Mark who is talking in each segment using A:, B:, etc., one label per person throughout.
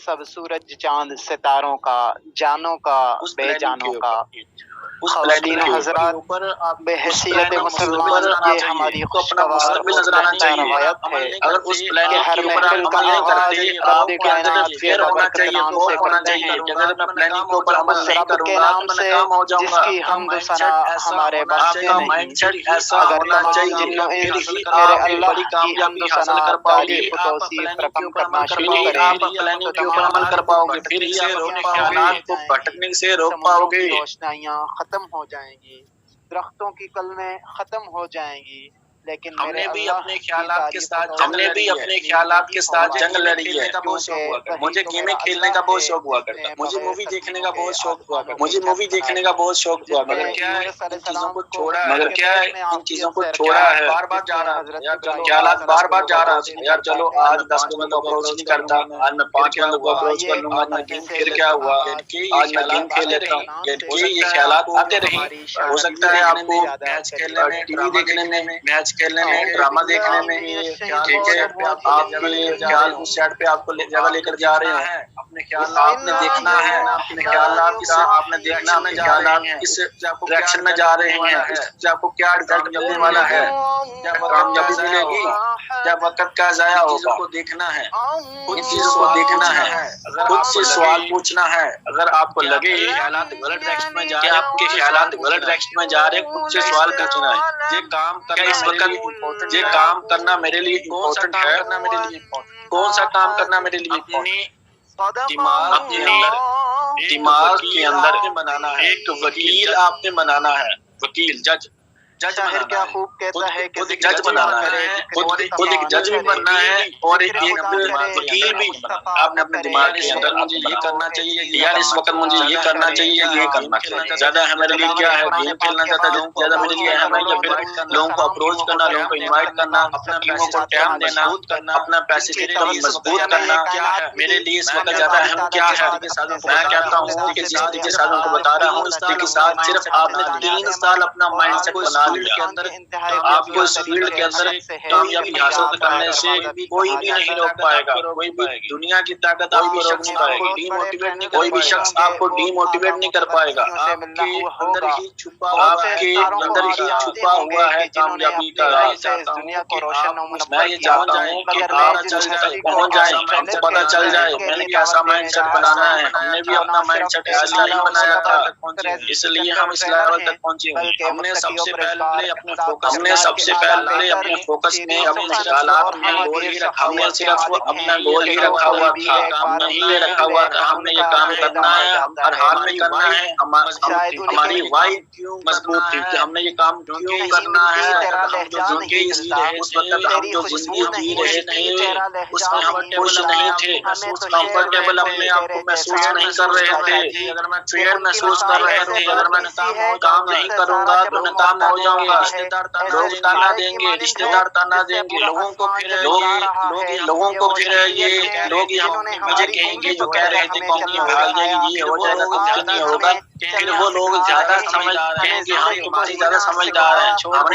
A: सब सूरज चांद सितारों का, जानों का
B: उस प्लानिंग
A: बेजानों
B: के
A: का,
B: उस
A: ख़वातीन
B: प्लानिंग के
A: हज़रात
B: ऊपर आप
A: बेहैसियत मुसलमान ये हमारी
B: को अपना मुस्तकबिल नजर आना चाहिए।
A: रवायत है
B: अगर उस
A: कि
B: प्लानिंग
A: हर
B: के ऊपर
A: महफिल का
B: अमल नहीं
A: आगाज़
B: करते,
A: रब
B: आपके अंदर
A: कायनात के
B: फेयर होना
A: बरकत
B: चाहिए,
A: नाम
B: खौफ
A: से
B: होना
A: करते
B: चाहिए
A: हैं।
B: कि अगर मैं प्लानिंग के ऊपर अमल
A: उस
B: नहीं
A: रब के
B: करूंगा
A: नाम
B: तो मैं
A: से
B: नाकाम हो जाऊंगा।
A: जिसकी हमद सना हमारे बस से
B: आपका
A: नहीं।
B: माइंडसेट ऐसा
A: अगर
B: होना
A: तमाम
B: चाहिए
A: जिन्नो
B: फिर
A: इंस
B: ही
A: मेरे
B: आप
A: अल्लाह
B: बड़ी
A: की
B: कामयाबी
A: हमद
B: हासिल
A: सना
B: कर पाओगे।
A: तारीफ
B: आप
A: तौसीफ
B: प्लानिंग के
A: रकम
B: ऊपर
A: करना
B: अमल कर
A: शुरू
B: पाओगे,
A: करें
B: आप प्लानिंग
A: तो
B: के ऊपर
A: तमाम
B: अमल कर पाओगे, फिर ही आप अपने ख्यालात को भटकने से रोक
A: समुद्रों
B: पाओगे।
A: की रोशनाइयाँ खत्म हो जाएंगी, दरख्तों की कलमें खत्म हो जाएंगी, लेकिन मेरे
B: हमने भी
A: अल्लाह
B: अपने
A: की
B: ख्यालात के
A: तारीफ
B: साथ
A: और
B: हमने भी
A: तौसीफ
B: अपने
A: इतनी
B: ख्यालात के
A: नहीं
B: साथ
A: हो
B: जंग
A: पाएगी,
B: लड़ी है।
A: क्योंकि
B: मुझे
A: वही तो
B: गेमें
A: मेरा
B: खेलने
A: अल्लाह
B: का बहुत
A: है
B: शौक हुआ करता
A: जिसने
B: था, मुझे
A: बगैर
B: मूवी देखने का
A: तस्वीरों
B: बहुत
A: के
B: शौक हुआ
A: आसमानों
B: करता, मुझे
A: की
B: मूवी
A: छत
B: देखने
A: बनाई,
B: का बहुत शौक हुआ
A: जिसने
B: मगर क्या है
A: यूनुस
B: इन चीजों
A: अलैहिस्सलाम
B: को
A: को
B: छोड़ा है,
A: हव्वा
B: मगर
A: के
B: क्या है
A: पेट में
B: इन चीजों
A: आफियत
B: को
A: से
B: छोड़ा
A: रखा,
B: है, बार बार जा
A: जिसने
B: रहा था
A: हजरत
B: यार, चलो
A: इब्राहीम
B: ख्यालात बार बार जा रहा
A: अलैहिस्सलाम
B: था
A: को
B: यार, चलो
A: फरमाते
B: आज
A: हैं
B: 10 बंदों को अप्रोच नहीं करता, आज मैं 5 बंदों को अप्रोच कर लूंगा, आज मैं गेम खेल क्या हुआ, आज मैं गेम खेल लेता हूँ, ये ख्यालात आते रहे। हो सकता है आपको मैच खेलने में, टीवी देखने में, मैच खेलने में, ड्रामा देखने में, ठीक है, आपके ख्याल उस साइड पे आपको ज्यादा लेकर जा रहे हैं, अपने ख्याल आपने देखना है, अपने ख्यालात का आपने देखना, अपने ख्यालात किस डायरेक्शन में जा रहे हैं, इससे आपको क्या रिजल्ट मिलने वाला है, क्या कामयाबी मिलेगी, क्या वक्त का जाया होगा, को देखना है, खुद चीजों को देखना है, खुद से सवाल पूछना है। अगर आपको लगे ख्यालात गलत डायरेक्शन में जा रहे हैं, आपके ख्यालात गलत डायरेक्शन में जा रहे हैं, खुद से सवाल पूछना है, ये काम करना इस वक्त, ये काम करना मेरे लिए इम्पोर्टेंट है, कौन सा काम करना मेरे लिए इम्पोर्टेंट, दिमाग के अंदर बनाना है, एक वकील आपने बनाना है, वकील जज
A: शाहिर क्या खूब कहता है कि
B: खुद एक जज बनाना है, खुद एक जज भी बनना है और एक वकील भी। आपने अपने दिमाग के अंदर मुझे ये करना चाहिए यार, इस वक्त मुझे ये करना चाहिए, ये करना चाहिए, ज्यादा है मेरे लिए क्या है, गेम खेलना चाहता है, ज्यादा मेरे लिए है या फिर लोगों को अप्रोच करना, लोगों को इनवाइट करना, अपना टीमों को टाइम देना, अपना पैसे की कमी मजबूत करना, क्या है मेरे लिए इस वक्त ज्यादा अहम क्या है। मैं कहता हूँ कि जिस तरीके से उनको बता रहा हूँ, इस तरीके के साथ सिर्फ आपने 3 साल अपना माइंडसेट बना लिया, के अंदर आपको इस फील्ड के अंदर कामयाबी हासिल करने से कोई भी नहीं रोक पाएगा, कोई भी दुनिया की ताकत आपको रोक नहीं पाएगी, डीमोटिवेट नहीं, कोई भी शख्स आपको डीमोटिवेट नहीं कर पाएगा। आपके अंदर ही छुपा हुआ है कामयाबी का राज। मैं ये चाहता हूँ कि आप तक पहुँच जाए, आपको पता चल जाए मैंने कैसा माइंडसेट बनाना है। हमने भी अपना माइंडसेट इसलिए बनाया था, इसलिए हम इस लेवल तक पहुँचे। हमने सबसे पहले अपने फोकस में अपने ख्यालात में हमने सिर्फ अपना गोल ही रखा हुआ था, हमने ये रखा हुआ था हमने ये काम करना है, हर हाल में करना है। हमारी वाई मजबूत थी कि हमने ये काम क्यों करना है, क्योंकि उस वक्त हम जो जिंदगी जी रहे थे उसमें हम खुश नहीं थे, कंफर्टेबल अपने आप को महसूस नहीं कर रहे थे, अगर मैं फेयर महसूस कर रहे थे, अगर मैं काम नहीं करूंगा तो नाकाम हो जाऊंगा, लोग ताना देंगे, रिश्तेदार ताना देंगे, लोगों को फिर ये लोग मुझे कहेंगे जो कह रहे थे कंपनी भाग जाएगी, ये हो जाएगा, कुछ नहीं होगा, फिर वो लोग ज्यादा समझ कहेंगे हम तुम्हारी ज्यादा समझदार है,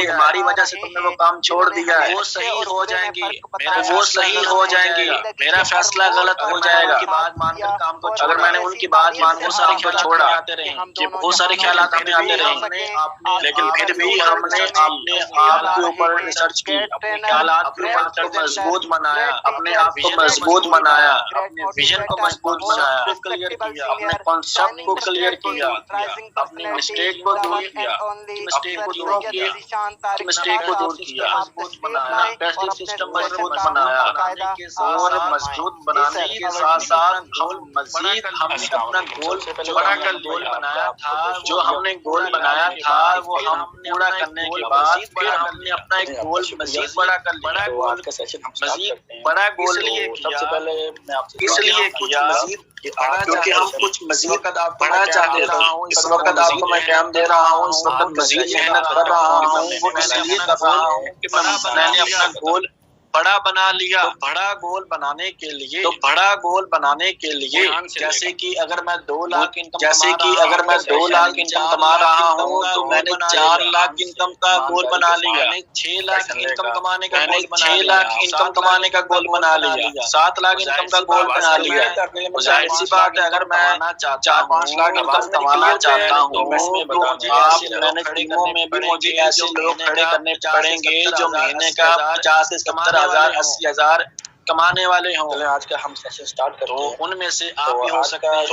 B: हमारी वजह से तुमने वो काम छोड़ दिया है, वो सही हो जाएंगे, मेरा फैसला गलत हो जाएगा, अगर मैंने उनकी बात मानकर सारे ख्याल छोड़ा कि बहुत सारे ख्याल हमें आते रहे, लेकिन फिर भी हमने अपने आप के ऊपर रिसर्च की, अपने ख्यालात के ऊपर मजबूत बनाया, अपने आप को मजबूत बनाया, अपने विजन को मजबूत बनाया, अपने कॉन्सेप्ट को क्लियर किया, अपनी मिस्टेक को दूर किया, मजबूत बनाया, पैसिव सिस्टम मजबूत बनाया, और मजबूत बनाने के साथ साथ मजीद हमने अपना गोल बनाया था, जो हमने गोल बनाया था वो हम पूरा करने के बाद फिर हमने अपना एक गोल मजीद बड़ा कर लिया, मजीद बड़ा गोल सबसे पहले मैं आपसे इसलिए किया क्योंकि हम कुछ मजीद बढ़ा चाहते थे। इस वक्त आपको मैं टाइम दे रहा हूँ, इस वक्त मजीद मेहनत कर रहा हूँ, वो इसलिए कर रहा हूँ कि मैंने अपना गोल बड़ा बना लिया। तो बड़ा गोल बनाने के लिए जैसे कि अगर मैं 2 लाख इनकम कमा रहा हूँ तो मैंने 4 लाख इनकम का गोल बना लिया। 6 लाख इनकम कमाने का गोल बना लिया। 7 लाख इनकम का गोल बना लिया। जाहिर सी बात है, अगर मैं 4-5 लाख इनकम कमाना चाहता हूँ मैंने टीमों में भी मुझे ऐसे लोग खड़े करने पड़ेंगे जो महीने का 50 से 70 हजार 80 हजार कमाने वाले हों। आज का हम सेशन स्टार्ट करते हैं। तो उनमें से आप भी हो सकते हैं।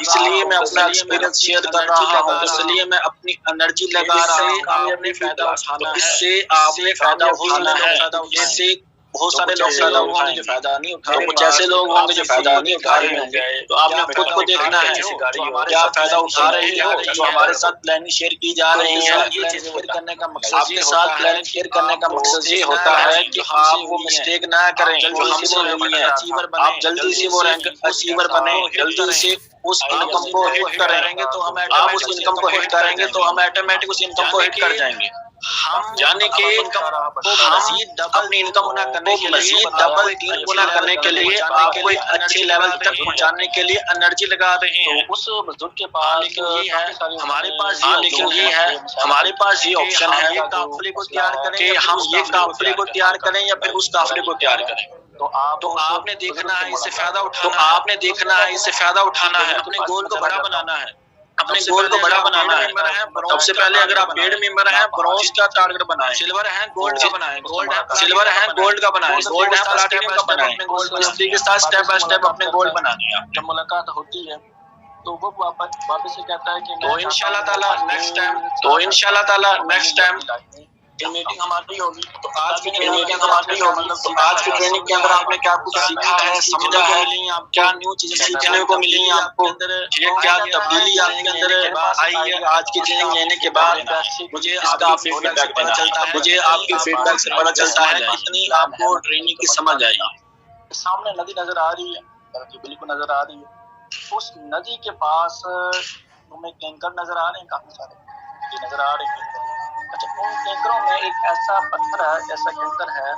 B: इसलिए मैं अपना एक्सपीरियंस शेयर कर रहा हूँ। इसलिए मैं अपनी एनर्जी लगा रहा हूँ। आपने फायदा उठाना है। इससे आपने फायदा उठाना है। इससे बहुत सारे लोग होंगे जो फायदा नहीं उठा रहे, कुछ ऐसे लोग होंगे जो फायदा नहीं उठा रहे होंगे। तो आपने खुद को देखना है क्या फायदा उठा रहे हो। जो हमारे साथ प्लानिंग शेयर की जा रही है, ये चीज शेयर करने का मकसद आपके साथ प्लानिंग शेयर करने का मकसद ये होता है कि आप वो मिस्टेक ना करें जो हमसे हुई है। आप जल्दी से वो रैंक अचीवर बने, जल्दी से उस इनकम को हिट करेंगे तो हम आप उस इनकम को हिट करेंगे तो हम ऑटोमेटिक उस इनकम को हिट कर जाएंगे। हम यानी कि अपनी इनकम मज़ीद डबल 3 गुना करने के लिए आपको एक अच्छे लेवल तक पहुंचाने के लिए एनर्जी लगा रहे हैं। उस बुजुर्ग के पास लेकिन ये है हमारे पास ये ऑप्शन है काफिले को तैयार करें कि हम ये काफिले को तैयार करें या फिर उस काफिले को तैयार करें। तो आपने देखना है, इससे फायदा उठाना है। अपने गोल को बड़ा बनाना है। सबसे पहले अगर आप पेड मेंबर हैं, ब्रॉन्ज का टारगेट बनाएं। सिल्वर है गोल्ड का बनाएं। गोल्ड है प्लैटिनम का बनाएं। इस तरीके के साथ स्टेप बाय स्टेप अपने गोल बनाने हैं। जब मुलाकात होती है तो वो वापस से कहता है कि तो इंशाल्लाह ताला नेक्स्ट टाइम मीटिंग हमारी होगी। तो आज की ट्रेनिंग के अंदर आपने क्या कुछ सीखा है, समझा है, आप क्या न्यू चीजें सीखने को मिली आपको, क्या तब्दीली आपके अंदर आई है आज की ट्रेनिंग लेने के बाद। मुझे आपका फीडबैक से पता चलता है, कितनी आपको ट्रेनिंग की समझ आई। सामने नदी नजर आ रही है, बिल्कुल नजर आ रही है। उस नदी के पास तुम्हें टैंकर नजर आ रहे हैं, काफी सारे नजर आ रहे हैं। अच्छा, उन टैंकरों में एक ऐसा पत्थर है, ऐसा टैंकर है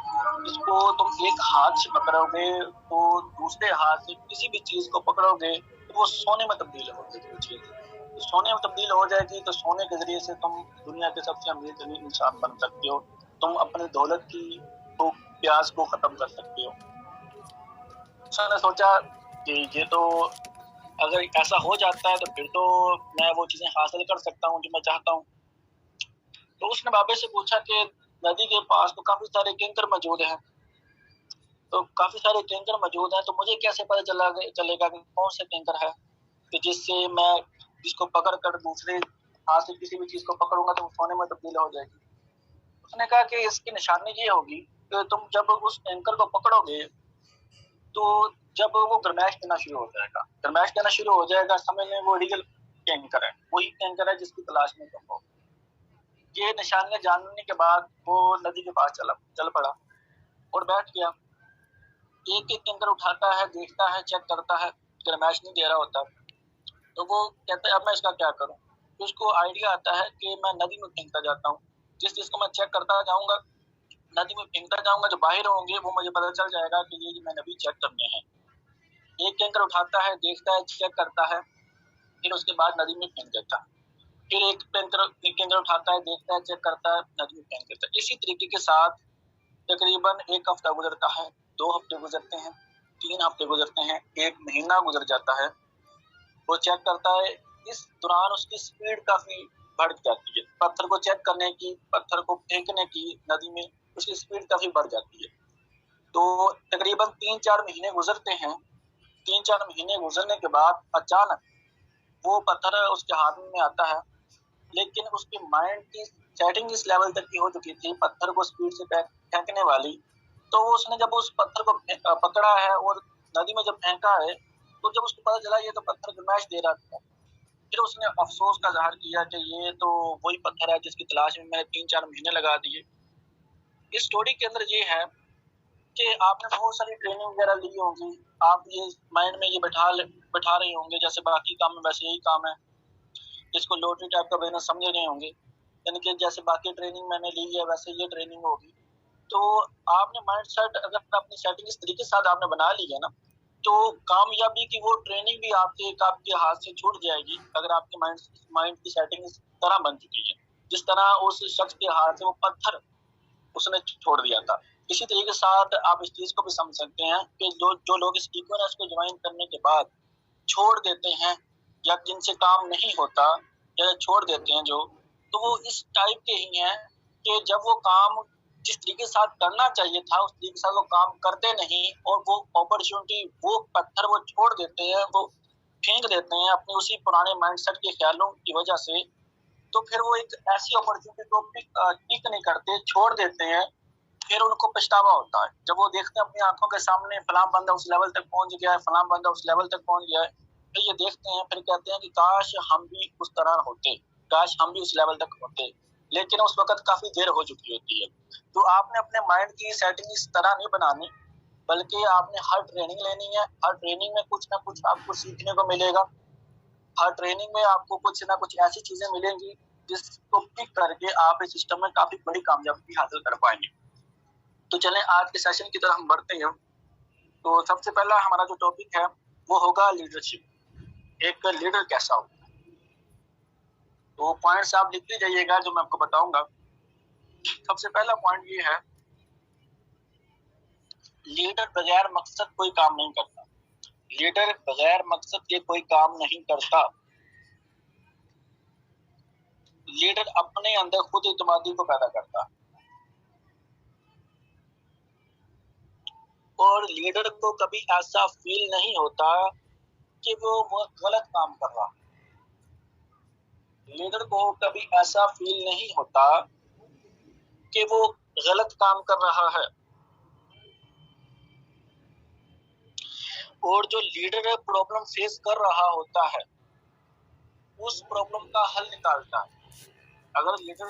B: जिसको तुम एक हाथ से पकड़ोगे तो दूसरे हाथ से किसी भी चीज को पकड़ोगे तो वो सोने में तब्दील हो जाएगी। तो सोने में तब्दील हो जाएगी तो सोने के जरिए से तुम दुनिया के सबसे अमीर इंसान बन सकते हो। तुम अपनी दौलत की तो प्यास को खत्म कर सकते हो। मैंने सोचा कि ये तो अगर ऐसा हो जाता है तो फिर तो मैं वो चीजें हासिल कर सकता हूँ जो मैं चाहता हूँ। तो उसने बाबे से पूछा कि नदी के पास तो काफी सारे टैंकर मौजूद हैं, तो मुझे कैसे पता चलेगा कि कौन से टैंकर है कि जिससे मैं जिसको पकड़ कर दूसरे हाथ से किसी भी चीज को पकड़ूंगा तो सोने में तब्दील हो जाएगी। उसने कहा कि इसकी निशानी ये होगी कि तुम जब उस टैंकर को पकड़ोगे तो जब वो गरमाइश देना शुरू हो जाएगा, समझ लें वो रीगल टैंकर है, वही टैंकर है जिसकी तलाश में तुम हो। ये निशानियां जानने के बाद वो नदी के पास चल पड़ा और बैठ गया। एक टैंकर उठाता है, देखता है, चेक करता है, गरमाइश नहीं दे रहा होता। तो वो कहता है अब मैं इसका क्या करूं। तो उसको आइडिया आता है कि मैं नदी में फेंकता जाता हूँ। जिस चीज को मैं चेक करता जाऊंगा, नदी में फेंकता जाऊंगा, जो बाहर होंगे वो मुझे पता चल जाएगा कि ये मैंने अभी चेक करने हैं। एक टैंकर उठाता है, देखता है, चेक करता है, फिर उसके बाद नदी में फेंक देता है। फिर एक टैंकर उठाता है, देखता है, चेक करता है, नदी में फेंक देता है। इसी तरीके के साथ तकरीबन 1 हफ्ता गुजरता है, 2 हफ्ते गुजरते हैं, 3 हफ्ते गुजरते हैं, 1 महीना गुजर जाता है। वो चेक करता है, इस दौरान उसकी स्पीड काफी बढ़ जाती है। पत्थर को चेक करने की, पत्थर को फेंकने की नदी में उसकी स्पीड काफी बढ़ जाती है। तो तकरीबन 3-4 महीने गुजरते हैं। 3-4 महीने गुजरने के बाद अचानक वो पत्थर उसके हाथ में आता है, लेकिन उसके माइंड की सेटिंग इस लेवल तक की हो चुकी थी पत्थर को स्पीड से फेंकने वाली। तो उसने जब उस पत्थर को पकड़ा है और नदी में जब फेंका है तो जब उसको पता चला ये तो पत्थर गरमाइश दे रहा था, फिर उसने अफसोस का इजहार किया कि ये तो वही पत्थर है जिसकी तलाश में मैंने 3-4 महीने लगा दिए। इस स्टोरी के अंदर ये है कि आपने बहुत सारी ट्रेनिंग वगैरह ली होंगी, आप ये माइंड में ये बैठा रहे होंगे जैसे बाकी काम में वैसे यही काम है, जिसको लॉटरी टाइप का बिजनेस समझ रहे होंगे, यानी कि जैसे बाकी ट्रेनिंग मैंने ली है वैसे ये ट्रेनिंग होगी। तो आपने माइंड सेट अगर अपनी सेटिंग इस तरीके के साथ आपने बना ली है ना, तो कामयाबी की वो ट्रेनिंग भी आपके हाथ से छूट जाएगी। अगर आपके माइंड की सेटिंग इस तरह बन चुकी है, जिस तरह उस शख्स के हाथ से वो पत्थर उसने छोड़ दिया था। इसी तरीके के साथ आप इस चीज को भी समझ सकते हैं कि जो लोग इस इक्विनेस को ज्वाइन करने के बाद छोड़ देते हैं, या जिनसे काम नहीं होता या छोड़ देते हैं जो, तो वो इस टाइप के ही हैं कि जब वो काम जिस तरीके के साथ करना चाहिए था उस तरीके के साथ वो काम करते नहीं, और वो अपॉर्चुनिटी, वो पत्थर वो छोड़ देते हैं, वो फेंक देते हैं अपने उसी पुराने माइंडसेट के ख्यालों की वजह से। तो फिर वो एक ऐसी अपॉर्चुनिटी को पिक नहीं करते, छोड़ देते हैं। फिर उनको पछतावा होता है जब वो देखते हैं अपनी आंखों के सामने फलां बंदा उस लेवल तक पहुंच गया है, फलां बंदा उस लेवल तक पहुंच गया है। फिर ये देखते हैं, फिर कहते हैं कि काश हम भी उस तरह होते, काश हम भी उस लेवल तक होते, लेकिन उस वक्त काफी देर हो चुकी होती है। तो आपने अपने माइंड की सेटिंग इस तरह नहीं बनानी, बल्कि आपने हर ट्रेनिंग लेनी है। हर ट्रेनिंग में कुछ ना कुछ आपको सीखने को मिलेगा। हर ट्रेनिंग में आपको कुछ ना कुछ ऐसी चीजें मिलेंगी जिसको पिक करके आप इस सिस्टम में काफी बड़ी कामयाबी हासिल कर पाएंगे। तो चलें आज के सेशन की तरफ हम बढ़ते हैं। तो सबसे पहला हमारा जो टॉपिक है वो होगा लीडरशिप। एक लीडर कैसा होता है, तो पॉइंट्स आप लिख लीजिएगा जो मैं आपको बताऊंगा। सबसे पहला पॉइंट ये है, लीडर बगैर मकसद कोई काम नहीं करता। लीडर बगैर मकसद के कोई काम नहीं करता। लीडर अपने अंदर खुद इत्मीनान को पैदा करता है, और लीडर को कभी ऐसा फील नहीं होता कि वो गलत काम कर रहा है। लीडर को कभी ऐसा फील नहीं होता कि वो गलत काम कर रहा है। और जो लीडर प्रॉब्लम फेस कर रहा होता है उस प्रॉब्लम का हल निकालता है। अगर लीडर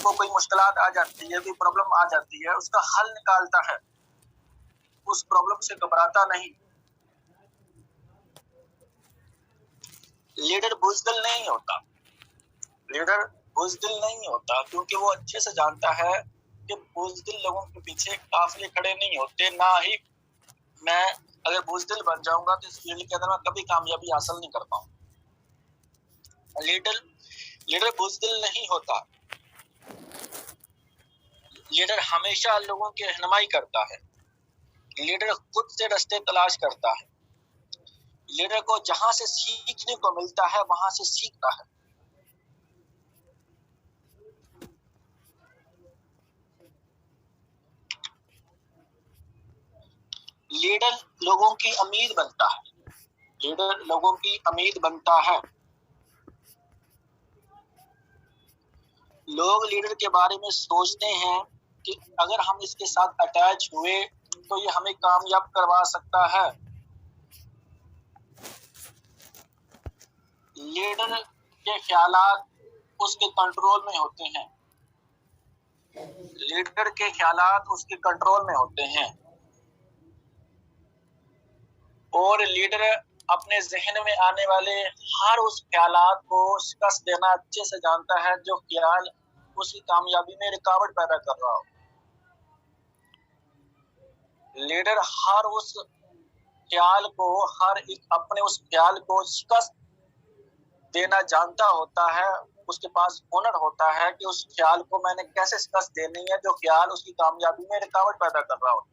B: को कोई मुश्किलात आ जाती है, कोई प्रॉब्लम आ जाती है, उसका हल निकालता है, उस प्रॉब्लम से घबराता नहीं। लीडर बुज़दिल नहीं होता। लीडर बुज़दिल नहीं होता क्योंकि वो अच्छे से जानता है कि बुज़दिल लोगों के पीछे काफिले खड़े नहीं होते। ना ही मैं अगर बुज़दिल बन जाऊंगा तो इस फील्ड के अंदर मैं कभी कामयाबी हासिल नहीं कर पाऊंगा। लीडर बुज़दिल नहीं होता। लीडर हमेशा लोगों की रहनुमाई करता है। लीडर खुद से रास्ते तलाश करता है। लीडर को जहां से सीखने को मिलता है वहां से सीखता है। लीडर लोगों की उम्मीद बनता है। लीडर लोगों की उम्मीद बनता है। लोग लीडर के बारे में सोचते हैं कि अगर हम इसके साथ अटैच हुए तो ये हमें कामयाब करवा सकता है। लीडर के ख्यालात उसके कंट्रोल में होते हैं। लीडर के ख्यालात उसके कंट्रोल में होते हैं, और लीडर अपने जहन में आने वाले हर उस ख्यालात को शिकस्त देना अच्छे से जानता है जो ख्याल उसकी कामयाबी में रुकावट पैदा कर रहा हो। लीडर हर उस ख्याल को, हर एक अपने उस ख्याल को शिकस्त देना जानता होता है। उसके पास हुनर होता है कि उस ख्याल को मैंने कैसे शिकस्त देनी है जो ख्याल उसकी कामयाबी में रुकावट पैदा कर रहा हो।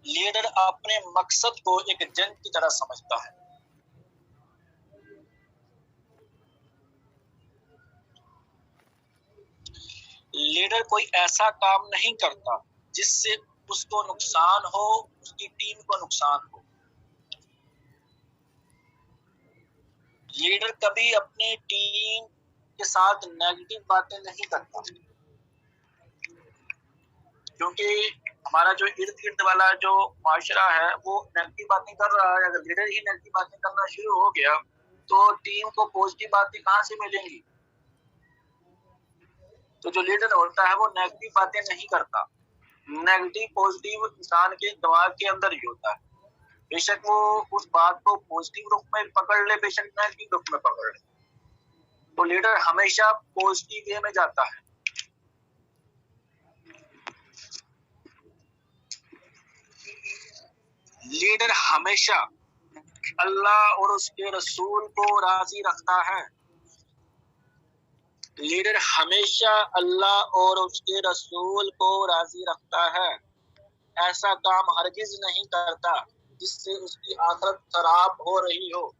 B: लीडर अपने मकसद को एक जंग की तरह समझता है। लीडर कोई ऐसा काम नहीं करता जिससे उसको नुकसान हो, उसकी टीम को नुकसान हो। लीडर कभी अपनी टीम के साथ नेगेटिव बातें नहीं करता, क्योंकि हमारा जो इर्द गिर्द वाला जो माशरा है वो नेगेटिव बातें कर रहा है। अगर लीडर ही नेगेटिव बातें करना शुरू हो गया तो टीम को पॉजिटिव बातें कहां से मिलेंगी। तो जो लीडर होता है वो नेगेटिव बातें नहीं करता। नेगेटिव पॉजिटिव इंसान के दिमाग के अंदर ही होता है। बेशक वो उस बात को पॉजिटिव रूप में पकड़ ले, बेशक नेगेटिव रूप में पकड़ ले। तो लीडर हमेशा पॉजिटिव वे में जाता है। लीडर हमेशा अल्लाह और उसके रसूल को राजी रखता है। लीडर हमेशा अल्लाह और उसके रसूल को राजी रखता है। ऐसा काम हरगिज नहीं करता जिससे उसकी आखिरत खराब हो रही हो।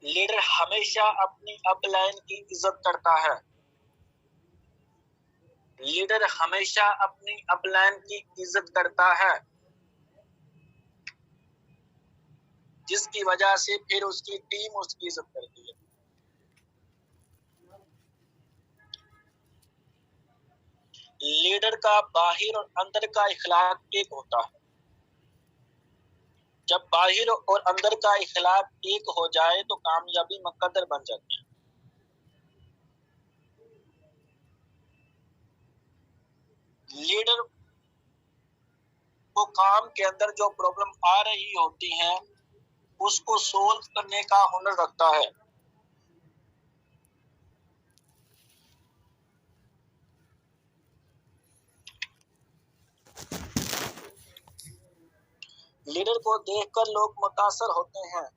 B: लीडर हमेशा अपनी अपलाइन की इज्जत करता है। लीडर हमेशा अपनी अपलाइन की इज्जत करता है, जिसकी वजह से फिर उसकी टीम उसकी इज्जत करती है। लीडर का बाहिर और अंदर का इखलाक एक होता है। जब बाहिर और अंदर का इखलाक एक हो जाए तो कामयाबी मुकद्दर बन जाती है। लीडर को काम के अंदर जो प्रॉब्लम आ रही होती है उसको सोल्व करने का हुनर रखता है। लीडर को देखकर लोग मुतासर होते हैं।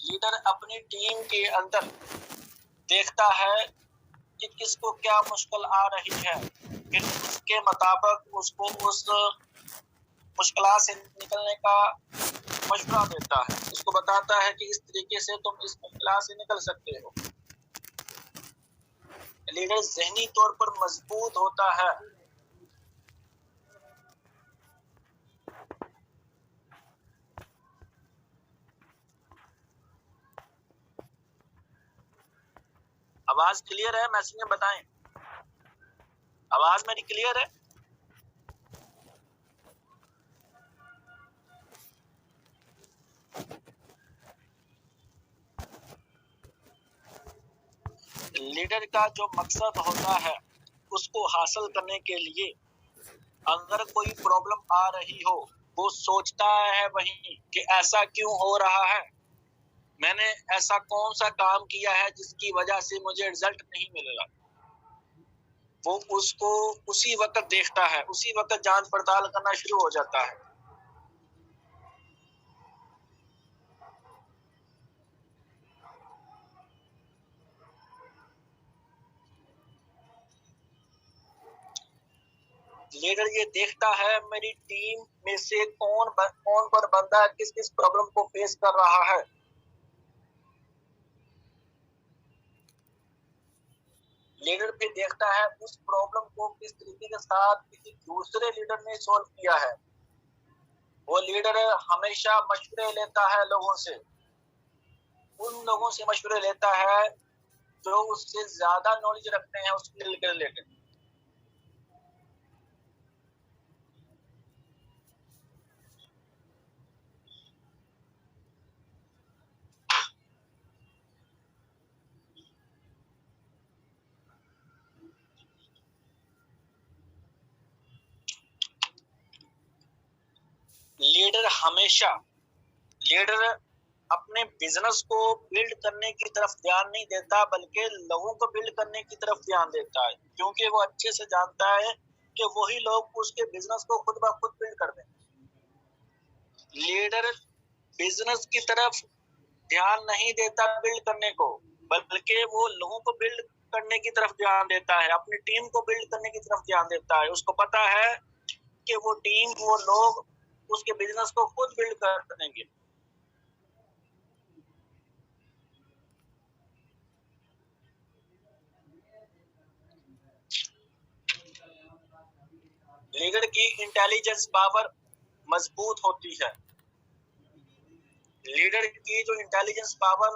B: लीडर अपनी टीम के अंदर देखता है कि किसको क्या मुश्किल आ रही है, फिर उसके मुताबिक उसको उस मुश्किल से निकलने का मशवरा देता है। उसको बताता है कि इस तरीके से तुम इस मुश्किल से निकल सकते हो। लीडर ज़हनी तौर पर मजबूत होता है। आवाज क्लियर है? मैसेज में बताएं, आवाज मेरी क्लियर है? लीडर का जो मकसद होता है उसको हासिल करने के लिए अगर कोई प्रॉब्लम आ रही हो, वो सोचता है वही कि ऐसा क्यों हो रहा है, मैंने ऐसा कौन सा काम किया है जिसकी वजह से मुझे रिजल्ट नहीं मिल रहा। वो उसको उसी वक्त देखता है, उसी वक्त जांच पड़ताल करना शुरू हो जाता है। लीडर ये देखता है मेरी टीम में से कौन पर बंदा किस किस प्रॉब्लम को फेस कर रहा है। लीडर फिर देखता है उस प्रॉब्लम को किस तरीके के साथ किसी दूसरे लीडर ने सॉल्व किया है। वो लीडर हमेशा मशवरे लेता है लोगों से, उन लोगों से मशवरे लेता है जो उससे ज्यादा नॉलेज रखते हैं उस फील्ड के रिलेटेड। लीडर अपने बिजनेस को बिल्ड करने की तरफ ध्यान नहीं देता, बल्कि लोगों को बिल्ड करने की तरफ ध्यान देता है, क्योंकि वो अच्छे से जानता है कि वही लोग उसके बिजनेस को खुद ब खुद बिल्ड कर देंगे। लीडर बिजनेस की तरफ ध्यान नहीं देता बिल्ड करने को, बल्कि वो लोगों को बिल्ड करने की तरफ ध्यान देता है, अपनी टीम को बिल्ड करने की तरफ ध्यान देता है। उसको पता है कि वो टीम, वो लोग उसके बिजनेस को खुद बिल्ड कर देंगे। लीडर की इंटेलिजेंस पावर मजबूत होती है। लीडर की जो इंटेलिजेंस पावर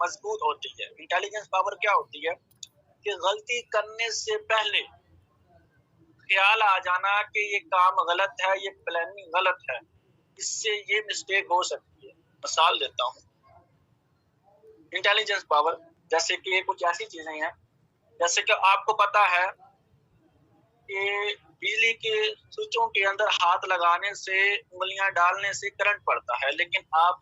B: मजबूत होती है, इंटेलिजेंस पावर क्या होती है कि गलती करने से पहले ख्याल आ जाना कि ये काम गलत है, ये प्लानिंग गलत है, इससे ये मिस्टेक हो सकती है। मिसाल देता हूँ, इंटेलिजेंस पावर जैसे कि कुछ ऐसी चीजें हैं जैसे कि आपको पता है कि बिजली के स्विचों के अंदर हाथ लगाने से, उंगलियां डालने से करंट पड़ता है, लेकिन आप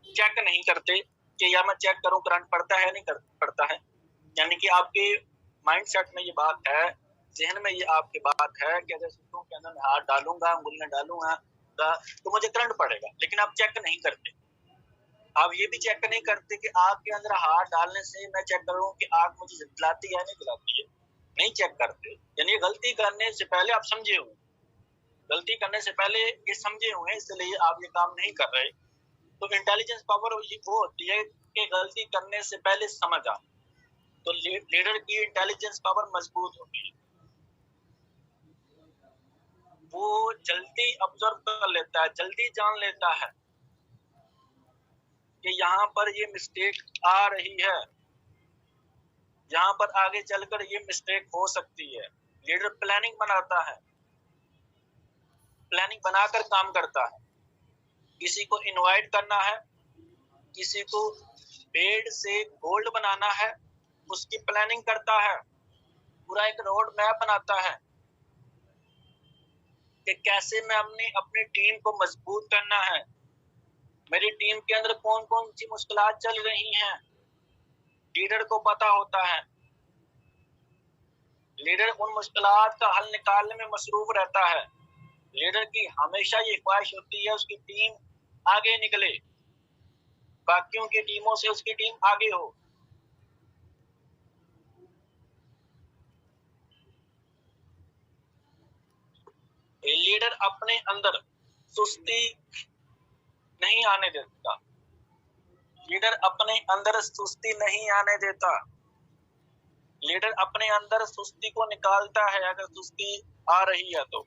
B: चेक नहीं करते कि या मैं चेक करूं करंट पड़ता है नहीं पड़ता है। यानी कि आपके माइंडसेट में ये बात है, जहन में ये आपकी बात है कि अगर स्विचों के अंदर मैं हाथ डालूंगा, उंगलियां डालूंगा तो मुझे करंट पड़ेगा, लेकिन आप चेक नहीं करते। आप ये भी चेक नहीं करते कि आग के अंदर हाथ डालने से मैं चेक करूं कि आग मुझे जलाती है नहीं जलाती है, नहीं चेक करते। यानी गलती करने से पहले आप समझे हुए, गलती करने से पहले ये समझे हुए, इसलिए आप ये काम नहीं कर रहे। तो इंटेलिजेंस पावर वो होती है कि गलती करने से पहले समझ आ। तो लीडर की इंटेलिजेंस पावर मजबूत होती है, वो जल्दी ऑब्जर्व कर लेता है, जल्दी जान लेता है कि यहाँ पर ये मिस्टेक आ रही है, यहाँ पर आगे चलकर ये मिस्टेक हो सकती है। लीडर प्लानिंग बनाता है, प्लानिंग बनाकर काम करता है। किसी को इनवाइट करना है, किसी को बेड से गोल्ड बनाना है, उसकी प्लानिंग करता है, पूरा एक रोड मैप बनाता है कि कैसे मैं अपनी टीम को मजबूत करना है, मेरी टीम के अंदर कौन कौन सी मुश्किलात चल रही हैं, लीडर को पता होता है। लीडर उन मुश्किलात का हल निकालने में मसरूफ रहता है। लीडर की हमेशा ये ख्वाहिश होती है उसकी टीम आगे निकले, बाकियों की टीमों से उसकी टीम आगे हो। लीडर अपने अंदर सुस्ती नहीं आने देता, लीडर अपने अंदर सुस्ती नहीं आने देता। लीडर अपने अंदर सुस्ती को निकालता है अगर सुस्ती आ रही है तो।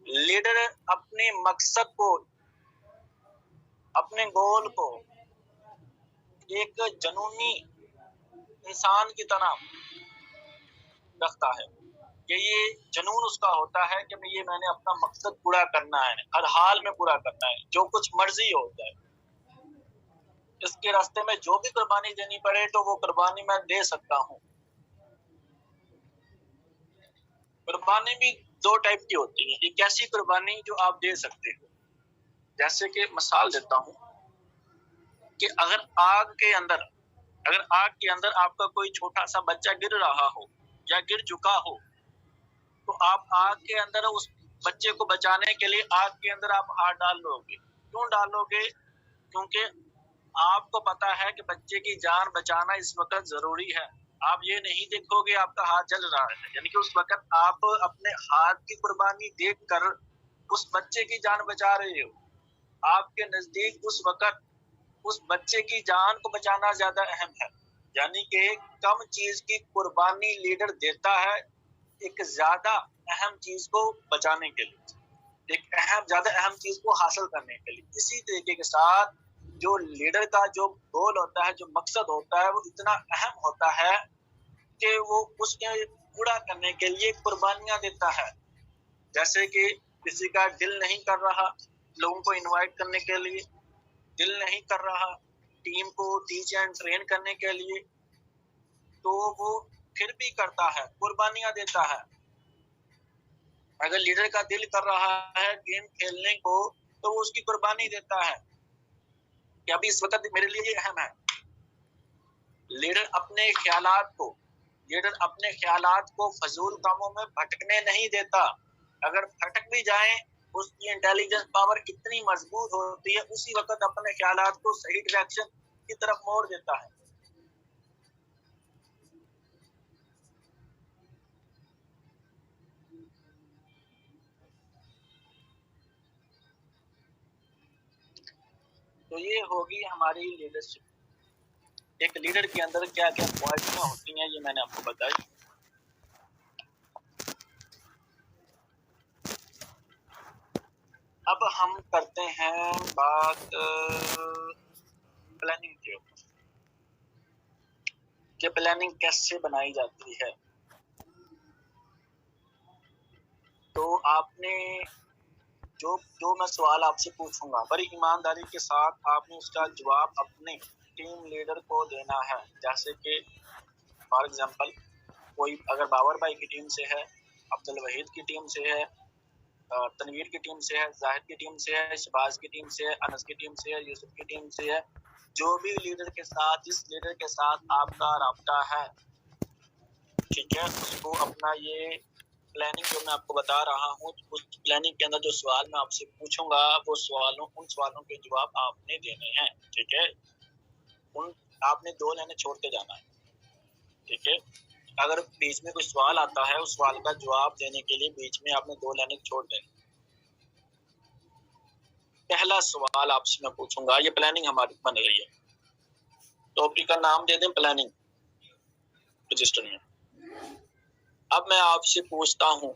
B: लीडर अपने मकसद को, अपने गोल को एक जुनूनी इंसान की तरह रखता है कि ये जुनून उसका होता है कि मैंने अपना मकसद पूरा करना है, हर हाल में पूरा करना है, जो कुछ मर्जी हो जाए, इसके रास्ते में जो भी कुर्बानी देनी पड़े तो वो कुर्बानी मैं दे सकता हूँ। कुर्बानी भी दो टाइप की होती है। एक ऐसी कुर्बानी जो आप दे सकते हो, जैसे कि मिसाल देता हूँ कि अगर आग के अंदर आपका कोई छोटा सा बच्चा गिर रहा हो या गिर चुका हो, तो आप आग के अंदर उस बच्चे को बचाने के लिए आग के अंदर आप हाथ डाल लोगे। क्यों डालोगे? क्योंकि आपको पता है कि बच्चे की जान बचाना इस वक्त जरूरी है। आप ये नहीं देखोगे आपका हाथ जल रहा है, यानी कि उस वक्त आप अपने हाथ की कुर्बानी देखकर उस बच्चे की जान बचा रहे हो। आपके नजदीक उस वक्त उस बच्चे की जान को बचाना ज्यादा अहम है। यानी कि कम चीज की कुर्बानी लीडर देता है एक ज्यादा अहम चीज को बचाने के लिए, एक ज्यादा अहम चीज को हासिल करने के लिए। इसी तरीके के साथ जो लीडर का जो गोल होता है, जो मकसद होता है, वो इतना अहम होता है कि वो उसके पूरा करने के लिए कुर्बानियां देता है। जैसे कि किसी का दिल नहीं कर रहा लोगों को इनवाइट करने के लिए, दिल नहीं कर रहा टीम को टीच एंड ट्रेन करने के लिए, तो वो फिर भी करता है, कुर्बानियां देता है। अगर लीडर का दिल कर रहा है गेम खेलने को, तो वो उसकी कुर्बानी देता है कि अभी इस वक्त मेरे लिए अहम है। लीडर अपने ख्यालात को फजूल कामों में भटकने नहीं देता। अगर भटक भी जाए, उसकी इंटेलिजेंस पावर कितनी मजबूत होती है, उसी वक्त अपने ख्यालात को सही डायरेक्शन की तरफ मोड़ देता है। तो ये होगी हमारी लीडरशिप। एक लीडर के अंदर क्या क्या क्वालिटियां होती हैं, ये मैंने आपको बताई। अब हम करते हैं बात प्लानिंग के ऊपर कि प्लानिंग कैसे बनाई जाती है। तो आपने जो जो मैं सवाल आपसे पूछूंगा बड़ी ईमानदारी के साथ आपने उसका जवाब अपने टीम लीडर को देना है। जैसे कि फॉर एग्जांपल कोई अगर बाबर भाई की टीम से है, अब्दुल वहीद की टीम से है, तनवीर की टीम से है, जाहिद की टीम से है, शहबाज की टीम से है, अनस की टीम से है, यूसुफ की टीम से है, जो भी लीडर के साथ, जिस लीडर के साथ आपका राब्ता है, ठीक है, उसको अपना ये प्लानिंग जो मैं आपको बता रहा हूँ, उस प्लानिंग के अंदर जो सवाल मैं आपसे पूछूंगा वो उन सवालों के जवाब आपने देने हैं। ठीक है, आपने 2 लाइनें छोड़ के जाना है। ठीक है, अगर बीच में कोई सवाल आता है उस सवाल का जवाब देने के लिए बीच में आपने 2 लाइनें छोड़ देनी। पहला सवाल आपसे मैं पूछूंगा, ये प्लानिंग हमारी बन रही है, टॉपिक का नाम दे दें प्लानिंग रजिस्टर में। अब मैं आपसे पूछता हूं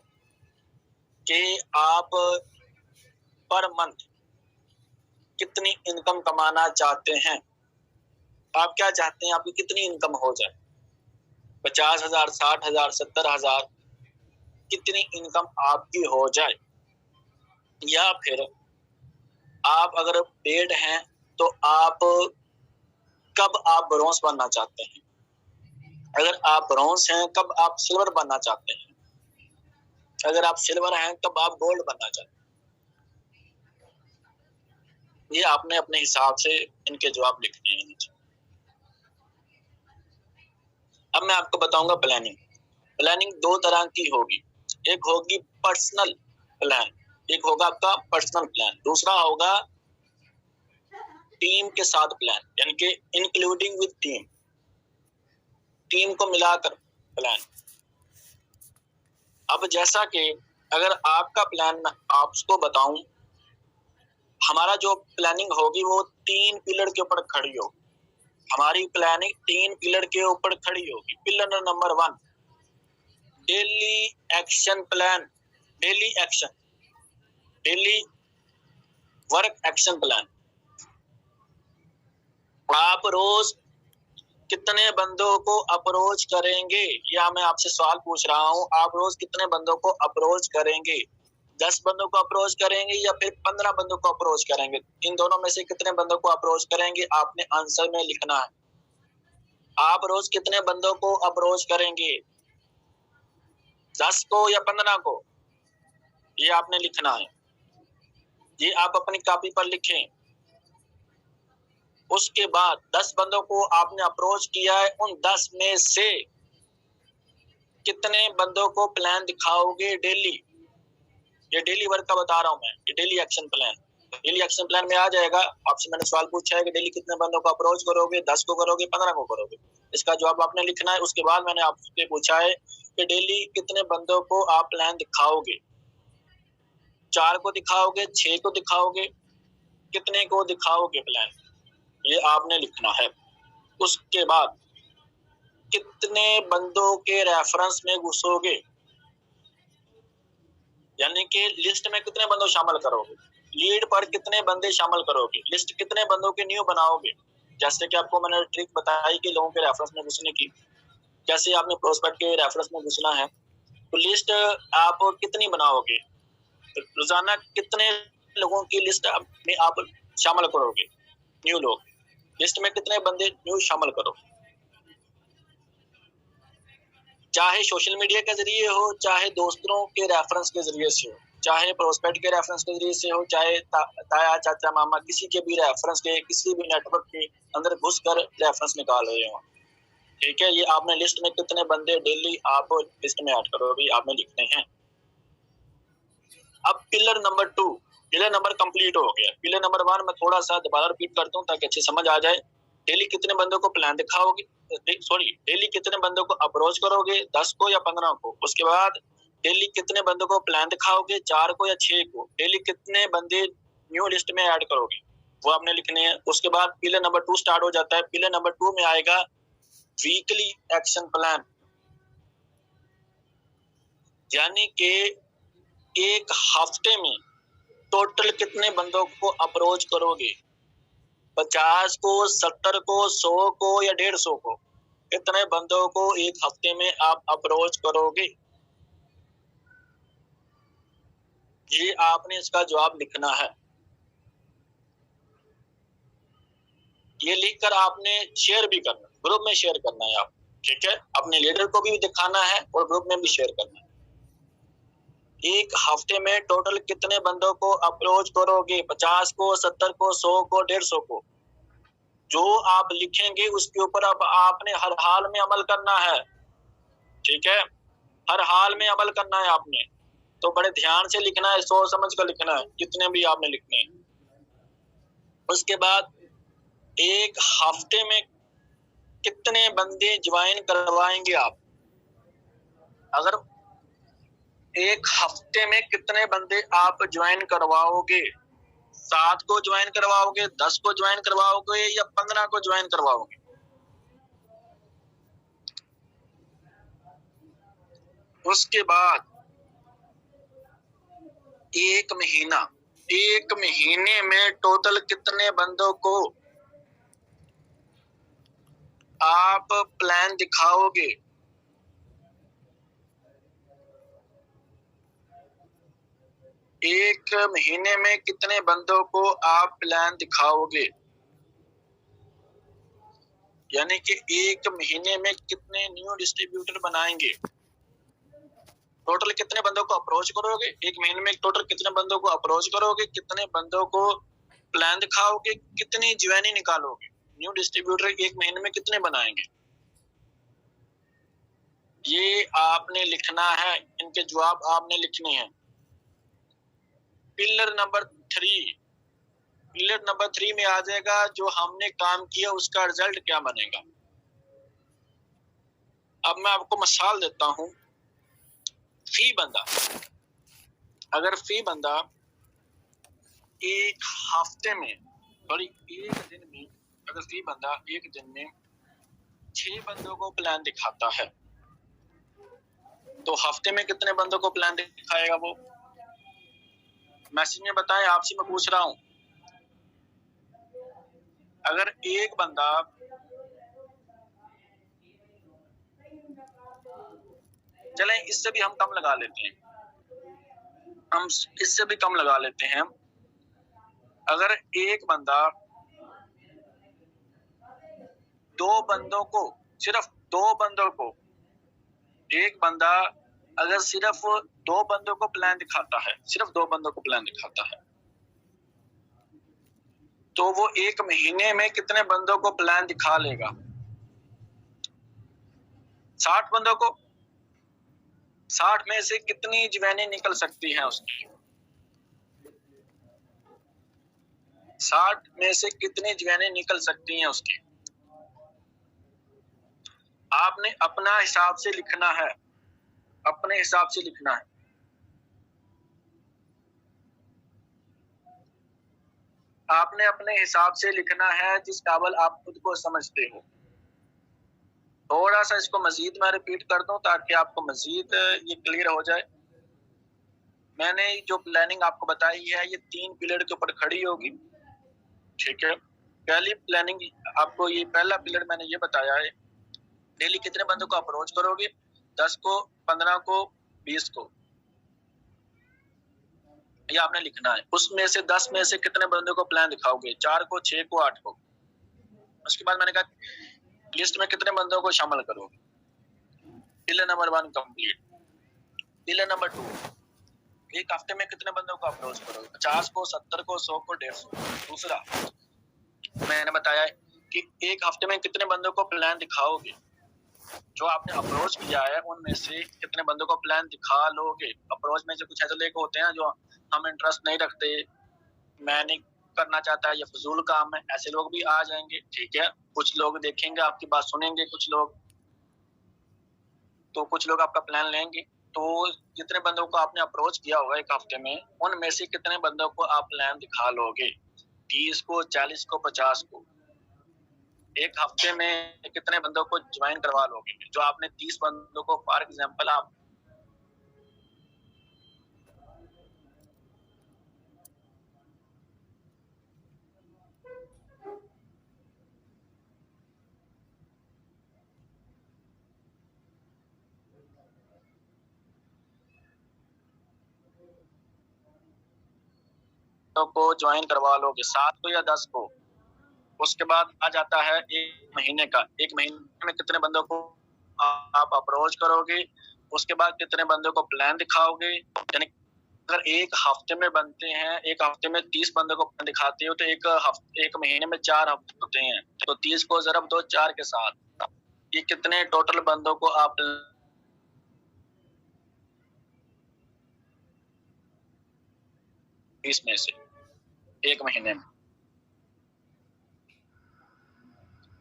B: कि आप पर मंथ कितनी इनकम कमाना चाहते हैं? आप क्या चाहते हैं आपकी कितनी इनकम हो जाए? 50,000, 60,000, 70,000, कितनी इनकम आपकी हो जाए? या फिर आप अगर पेड हैं तो आप कब आप ब्रोंज बनना चाहते हैं? अगर आप ब्रोंज हैं कब आप सिल्वर बनना चाहते हैं? अगर आप सिल्वर हैं कब आप गोल्ड बनना चाहते हैं? ये आपने अपने हिसाब से इनके जवाब लिखने हैं नीचे। अब मैं आपको बताऊंगा प्लानिंग। प्लानिंग 2 तरह की होगी, एक होगी पर्सनल प्लान, एक होगा आपका पर्सनल प्लान, दूसरा होगा टीम के साथ प्लान, यानी कि इंक्लूडिंग विद टीम को मिलाकर प्लान। अब जैसा कि अगर आपका प्लान मैं आपको बताऊं, हमारा जो प्लानिंग होगी वो 3 पिलर के ऊपर खड़ी होगी। हमारी प्लानिंग 3 पिलर के ऊपर खड़ी होगी। Pillar number 1, daily action plan, daily work action plan. आप रोज कितने बंदों को अप्रोच करेंगे? या मैं आपसे सवाल पूछ रहा हूं, आप रोज कितने बंदों को अप्रोच करेंगे? 10 बंदों को अप्रोच करेंगे या फिर 15 बंदों को अप्रोच करेंगे? इन दोनों में से कितने बंदों को अप्रोच करेंगे आपने आंसर में लिखना है। आप रोज कितने बंदों को अप्रोच करेंगे? 10 को या 15 को? ये आपने लिखना है। ये आप अपनी कॉपी पर लिखें। उसके बाद 10 बंदों को आपने अप्रोच किया है, उन 10 में से कितने बंदों को प्लान दिखाओगे डेली? ये डेली वर्क का बता रहा हूं मैं, ये daily action plan. Daily action plan में आ जाएगा। आपसे मैंने सवाल पूछा है कि डेली कितने बंदों को अप्रोच करोगे? 10 को करोगे, 15 को करोगे? इसका जवाब आपने लिखना है। उसके बाद मैंने आपसे पूछा है कि डेली कितने बंदों को आप प्लान दिखाओगे? 4 को दिखाओगे, 6 को दिखाओगे, कितने को दिखाओगे प्लान? ये आपने लिखना है। उसके बाद कितने बंदों के रेफरेंस में घुसोगे, यानी कि लिस्ट में कितने बंदों शामिल करोगे? लीड पर कितने बंदे शामिल करोगे? लिस्ट कितने बंदों की न्यू बनाओगे? जैसे कि आपको मैंने ट्रिक बताई कि लोगों के रेफरेंस में घुसने की, कैसे आपने प्रोस्पेक्ट के रेफरेंस में घुसना है। तो लिस्ट आप कितनी बनाओगे? रोजाना कितने लोगों की लिस्ट में आप शामिल करोगे? न्यू लोग, लिस्ट में कितने बंदे न्यू शामिल करो? चाहे सोशल मीडिया के जरिए हो, चाहे दोस्तों के रेफरेंस के जरिए से हो, चाहे प्रोस्पेक्ट के रेफरेंस के जरिए से हो, चाहे ताया चाचा मामा किसी के भी रेफरेंस के, किसी भी नेटवर्क के अंदर घुसकर रेफरेंस निकाल रहे हो। ठीक है, ये आपने लिस्ट में कितने बंदे डेली आप लिस्ट में ऐड करोगे आपने लिखने हैं। अब pillar number 2, pillar number complete हो गया। पिलर नंबर 1 मैं थोड़ा सा दोबारा रिपीट करता हूँ ताकि अच्छी समझ आ जाए। डेली कितने बंदों को प्लान दिखाओगे, डेली कितने बंदों को अप्रोच करोगे? 10 को या 15 को? उसके बाद डेली कितने बंदों को प्लान दिखाओगे? 4 को या 6 को? डेली कितने बंदे न्यू लिस्ट में ऐड करोगे? वो आपने लिखने हैं। उसके बाद पिलर नंबर 2 स्टार्ट हो जाता है। पिलर नंबर 2 में आएगा वीकली एक्शन प्लान, यानी कि एक हफ्ते में टोटल कितने बंदों को अप्रोच करोगे? 50 को, 70 को, 100 को या 150 को? कितने बंदों को एक हफ्ते में आप अप्रोच करोगे? ये आपने इसका जवाब लिखना है। ये लिखकर आपने शेयर भी करना, ग्रुप में शेयर करना है आप, ठीक है। अपने लीडर को भी दिखाना है और ग्रुप में भी शेयर करना है। एक हफ्ते में टोटल कितने बंदों को अप्रोच करोगे? 50 को, 70 को, 100 को, 150 को? जो आप लिखेंगे उसके ऊपर अब आपने हर हाल में अमल करना है, ठीक है। हर हाल में अमल करना है आपने, तो बड़े ध्यान से लिखना है, सोच समझ कर लिखना है, जितने भी आपने लिखने हैं। उसके बाद एक हफ्ते में कितने बंदे ज्वाइन करवाएंगे आप? अगर एक हफ्ते में कितने बंदे आप ज्वाइन करवाओगे? 7 को ज्वाइन करवाओगे, 10 को ज्वाइन करवाओगे या 15 को ज्वाइन करवाओगे? उसके बाद एक महीने में टोटल कितने बंदों को आप प्लान दिखाओगे? एक महीने में कितने बंदों को आप प्लान दिखाओगे? यानी कि एक महीने में कितने न्यू डिस्ट्रीब्यूटर बनाएंगे? टोटल कितने बंदों को अप्रोच करोगे? एक महीने में टोटल कितने बंदों को अप्रोच करोगे? कितने बंदों को प्लान दिखाओगे? कितनी ज्वाइनिंग निकालोगे? न्यू डिस्ट्रीब्यूटर एक महीने में कितने बनाएंगे? ये आपने लिखना है, इनके जवाब आपने लिखने हैं। पिलर नंबर 3 में आ जाएगा जो हमने काम किया उसका रिजल्ट क्या बनेगा। अब मैं आपको मिसाल देता हूं। फी बंदा एक हफ्ते में एक दिन में अगर फी बंदा एक दिन में 6 बंदों को प्लान दिखाता है तो हफ्ते में कितने बंदों को प्लान दिखाएगा? वो मैसेज में बताएं, आपसे मैं पूछ रहा हूं। अगर एक बंदा चलें इससे भी हम कम लगा लेते हैं, अगर एक बंदा एक बंदा अगर सिर्फ 2 बंदों को प्लान दिखाता है तो वो एक महीने में कितने बंदों को प्लान दिखा लेगा? 60 बंदों को। 60 में से कितनी ज्वाइनिंग निकल सकती है उसकी? 60 में से कितनी ज्वाइनिंग निकल सकती हैं उसकी? आपने अपना हिसाब से लिखना है, आपने अपने हिसाब से लिखना है जिस काबिल आप खुद को समझते हो। थोड़ा सा इसको मजीद मैं रिपीट कर दूं ताकि आपको मजीद ये क्लियर हो जाए। मैंने जो प्लानिंग आपको बताई है ये 3 पिलर के ऊपर खड़ी होगी, ठीक है। पहली प्लानिंग आपको, ये पहला पिलर मैंने ये बताया है, डेली कितने बंदों को अप्रोच करोगे? 10 को, 15 को, 20 को, ये आपने लिखना है। उसमें से 10 में से कितने बंदों को प्लान दिखाओगे? 4 को, 6 को, 8 को। उसके बाद मैंने कहा लिस्ट में कितने बंदों को शामिल करोगे? Pillar number 1 complete. Pillar number 2, एक हफ्ते में कितने बंदों को अप्रोच करोगे? 50 को, 70 को, 100 को, 150। दूसरा मैंने बताया कि एक हफ्ते में कितने बंदों को प्लान दिखाओगे? जो आपने अप्रोच किया है उनमें से कितने बंदों को प्लान दिखा लोगे? अप्रोच में से कुछ ऐसे लोग होते हैं जो हम इंटरेस्ट नहीं रखते, मैं नहीं करना चाहता, ये फजूल काम है, ऐसे लोग भी आ जाएंगे, ठीक है। कुछ लोग देखेंगे, आपकी बात सुनेंगे, कुछ लोग आपका प्लान लेंगे। तो जितने बंदों को आपने अप्रोच किया होगा एक हफ्ते में, उनमें से कितने बंदों को आप प्लान दिखा लोगे? 30 को, 40 को, 50 को। एक हफ्ते में कितने बंदों को ज्वाइन करवा लोगे? जो आपने 30 बंदों को, फॉर एग्जांपल आप को ज्वाइन करवा लोगे, 7 को या 10 को। उसके बाद आ जाता है 1 महीने का। 1 महीने में कितने बंदों को आप अप्रोच करोगे, उसके बाद कितने बंदों को प्लान दिखाओगे। यानी अगर 1 हफ्ते में बनते हैं, 1 हफ्ते में 30 बंदों को प्लान दिखाते हो तो 1 महीने में 4 हफ्ते होते हैं, तो 30 को ज़रब दो 4 के साथ, ये कितने टोटल बंदों को आप 20 में से 1 महीने में।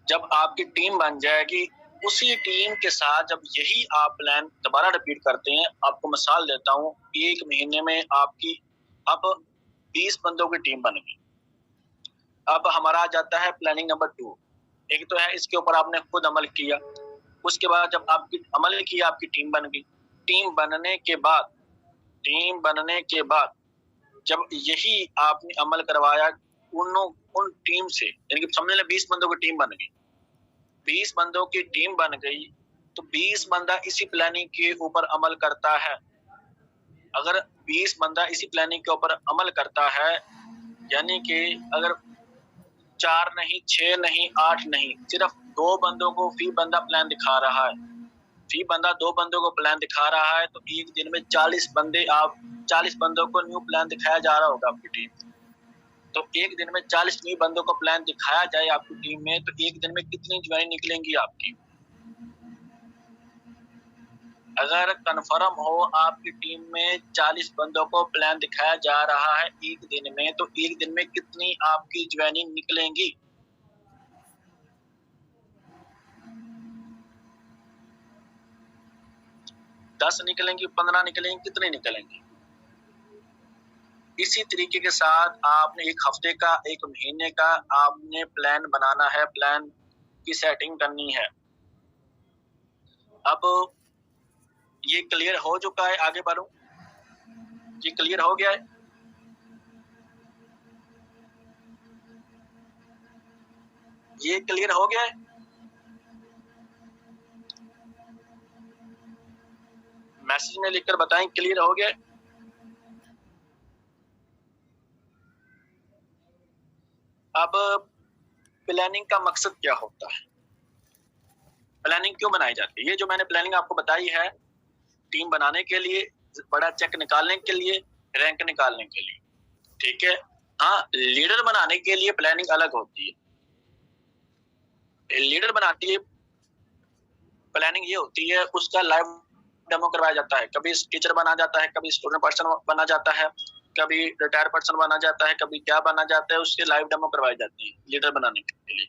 B: जब आपकी टीम बन जाएगी, उसी टीम के साथ जब यही आप प्लान दोबारा रिपीट करते हैं, आपको मिसाल देता हूँ, 1 महीने में आपकी अब 20 बंदों की टीम बन गई। अब हमारा आ जाता है प्लानिंग नंबर 2। एक तो है इसके ऊपर आपने खुद अमल किया, उसके बाद जब आपकी अमल किया, आपकी टीम बन गई। टीम बनने के बाद जब यही आपने अमल करवाया उन टीम से, यानी कि समझ लें 20 बंदों की टीम बन गई। 20 बंदों की टीम बन गई तो 20 बंदा इसी प्लानिंग के ऊपर अमल करता है। अगर 20 बंदा इसी प्लानिंग के ऊपर अमल करता है, यानी कि अगर 4 नहीं, 6 नहीं, 8 नहीं, सिर्फ 2 बंदों को फी बंदा प्लान दिखा रहा है, फी बंदा 2 बंदों को प्लान दिखा रहा है, तो एक दिन में 40 बंदों को न्यू प्लान दिखाया जा रहा होगा आपकी टीम। तो एक दिन में 40 न्यू बंदों को प्लान दिखाया जाए आपकी टीम में, तो एक दिन में कितनी ज्वाइन निकलेंगी आपकी। अगर कंफर्म हो आपकी टीम में 40 बंदों को प्लान दिखाया जा रहा है एक दिन में, तो एक दिन में कितनी आपकी ज्वाइनिंग निकलेंगी। दस निकलेंगी, 15 निकलेंगी, कितने निकलेंगी। इसी तरीके के साथ आपने 1 हफ्ते का, 1 महीने का आपने प्लान बनाना है, प्लान की सेटिंग करनी है। अब ये क्लियर हो चुका है, आगे बढ़ूं। ये क्लियर हो गया है। ये क्लियर हो गया है। मैसेज में लिखकर बताएं क्लियर हो गया है। अब प्लानिंग का मकसद क्या होता है, प्लानिंग क्यों बनाई जाती है। ये जो मैंने प्लानिंग आपको बताई है, टीम बनाने के लिए, बड़ा चेक निकालने के लिए, रैंक निकालने के लिए, ठीक है। हाँ, लीडर बनाने के लिए प्लानिंग अलग होती है। लीडर बनाती है प्लानिंग ये होती है, उसका लाइव डेमो करवाया जाता है। कभी टीचर बना जाता है, कभी स्टूडेंट पर्सन बना जाता है, कभी रिटायर पर्सन बना जाता है, कभी क्या बना जाता है, उसके लाइव डेमो करवाई जाती है लीडर बनाने के लिए,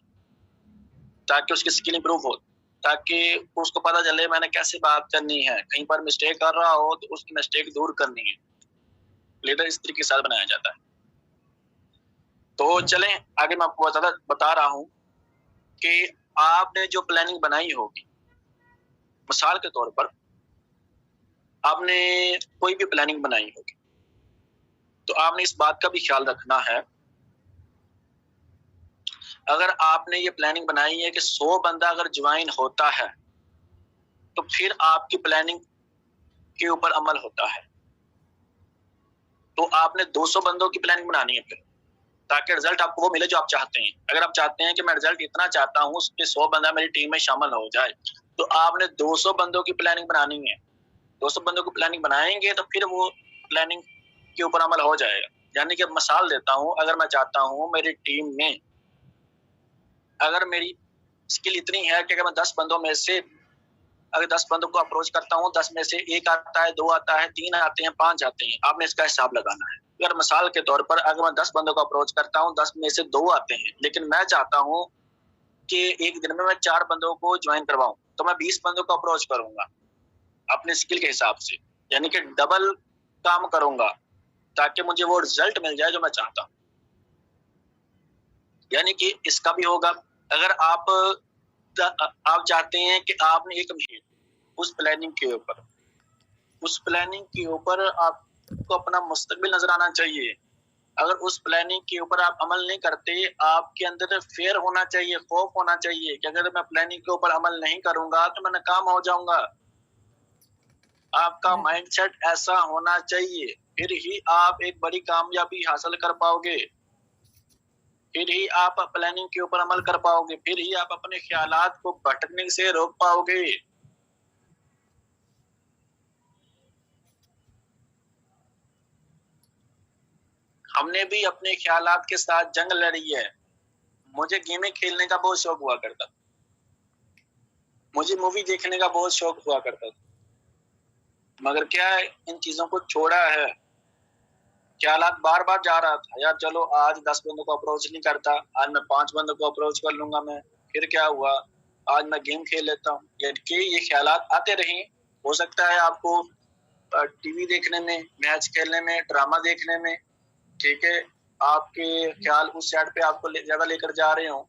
B: ताकि उसकी स्किल इंप्रूव हो, ताकि उसको पता चले मैंने कैसे बात करनी है, कहीं पर मिस्टेक कर रहा हो तो उसकी मिस्टेक दूर करनी है। लीडर इस तरीके से बनाया जाता है। तो चलें आगे, मैं आपको बता रहा हूं कि आपने जो प्लानिंग बनाई होगी, मिसाल के तौर पर आपने कोई भी प्लानिंग बनाई होगी, तो आपने इस बात का भी ख्याल रखना है, अगर आपने ये प्लानिंग बनाई है कि 100 बंदा अगर ज्वाइन होता है तो फिर आपकी प्लानिंग के ऊपर अमल होता है, तो आपने 200 बंदों की प्लानिंग बनानी है फिर, ताकि रिजल्ट आपको वो मिले जो आप चाहते हैं। अगर आप चाहते हैं कि मैं रिजल्ट इतना चाहता हूँ उसके 100 बंदा मेरी टीम में शामिल हो जाए, तो आपने 200 बंदों की प्लानिंग बनानी है। 200 बंदों की प्लानिंग बनाएंगे तो फिर वो प्लानिंग के ऊपर अमल हो जाएगा। यानी कि मिसाल देता हूँ, अगर मैं चाहता हूँ मेरी टीम में, अगर मेरी स्किल इतनी है कि अगर मैं 10 बंदों में से, अगर 10 बंदों को अप्रोच करता हूँ, 10 में से 1 आता है, 2 आता है, 3 आते हैं, 5 आते हैं, आपने इसका हिसाब लगाना है। अगर मिसाल के तौर पर अगर मैं 10 बंदों को अप्रोच करता हूँ, 10 में से 2 आते हैं, लेकिन मैं चाहता हूँ कि एक दिन में मैं 4 बंदों को ज्वाइन करवाऊं, तो मैं 20 बंदों को अप्रोच करूंगा अपने स्किल के हिसाब से, यानी कि डबल काम करूंगा ताकि मुझे वो रिजल्ट मिल जाए जो मैं चाहता हूं। यानी कि इसका भी होगा, अगर आप चाहते हैं कि आपने 1 महीने उस प्लानिंग के ऊपर आपको अपना मुस्तकबिल नजर आना चाहिए। अगर उस प्लानिंग के ऊपर आप अमल नहीं करते, आपके अंदर फेयर होना चाहिए, खौफ होना चाहिए कि अगर मैं प्लानिंग के ऊपर अमल नहीं करूंगा तो मैं नाकाम हो जाऊंगा। आपका माइंडसेट ऐसा होना चाहिए, फिर ही आप एक बड़ी कामयाबी हासिल कर पाओगे, फिर ही आप प्लानिंग के ऊपर अमल कर पाओगे, फिर ही आप अपने ख्यालात को भटकने से रोक पाओगे। हमने भी अपने ख्यालात के साथ जंग लड़ी है। मुझे गेमें खेलने का बहुत शौक हुआ करता था, मुझे मूवी देखने का बहुत शौक हुआ करता था, मगर क्या है, इन चीजों को छोड़ा है। ख्यालात बार बार जा रहा था, यार चलो आज 10 बंदों को अप्रोच नहीं करता, आज मैं 5 बंदों को अप्रोच कर लूंगा मैं। फिर क्या हुआ, आज मैं गेम खेल लेता हूँ। ये ख्यालात आते रहे। हो सकता है आपको टीवी देखने में, मैच खेलने में, ड्रामा देखने में, ठीक है, आपके ख्याल उस साइड पे आपको ज्यादा लेकर जा रहे हो,